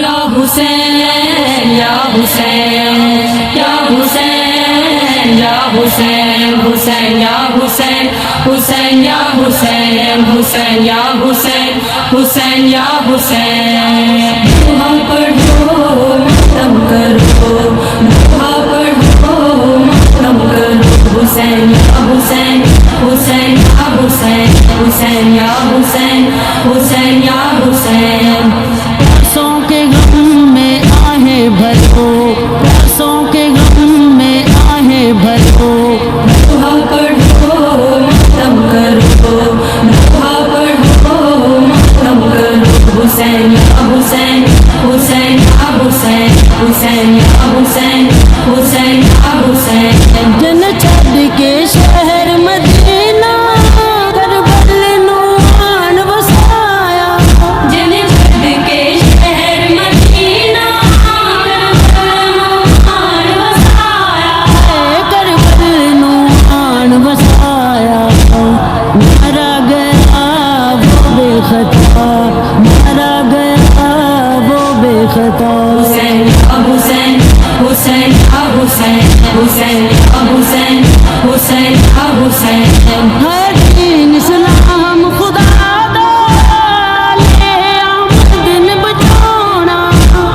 یا حسین یا حسین یا حسین یا حسین حسین یا حسین حسین یا حسین حسین یا حسین حسین یا حسین دعا پڑھو ماتم کرو دعا پڑھو ماتم کرو حسین یا حسین حسین یا حسین حسین یا حسین حسین یا حسین پیاسوں کے غم میں آہیں بھرو پیاسوں کے غم میں آہیں بھرو دعا پڑھو ماتم کرو دعا پڑھو ماتم کرو حسین یا حسین حسین یا حسین حسین یا حسین حسین یا حسین جن چھڈ کے شہر مدینہ کربل نو آن وسایا جن چھڈ کے شہر مدینہ کربل نو آن وسایا کربل نو آن وسایا مارا گیا وہ بے خطا مارا گیا وہ بے خطا حسین یا حسین حسین یا حسین حسین یا حسین حسین یا حسین ہے دین اسلام خدا دا لے آمد دن بچانا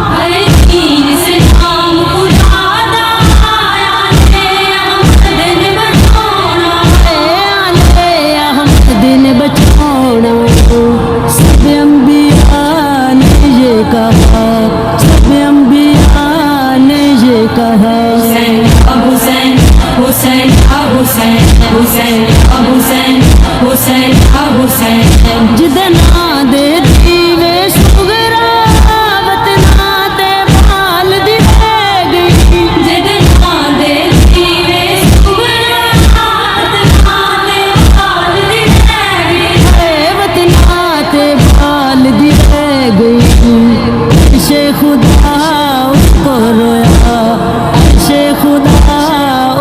ہر دین اسلام خدا دا آیا لے آمد دن بچانا لے آمد دن بچانا سب انبیاء نے یہ کہا سب انبیاء نے یہ کہا حسین یا حسین حسین یا حسین حسین یا حسین حسین یا حسین جدنا دے دیوے سگرا وطنا تے بال دی رہ گئی جدنا دے دیوے سگرا وطنا تے بال دی رہ گئی وطنا تے بال دی رہ گئی عرش خدا اس کو رویا عرش خدا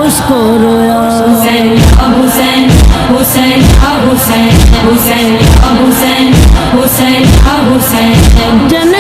اس کو رویا حسین یا حسین حسین یا حسین حسین یا حسین حسین یا حسین جن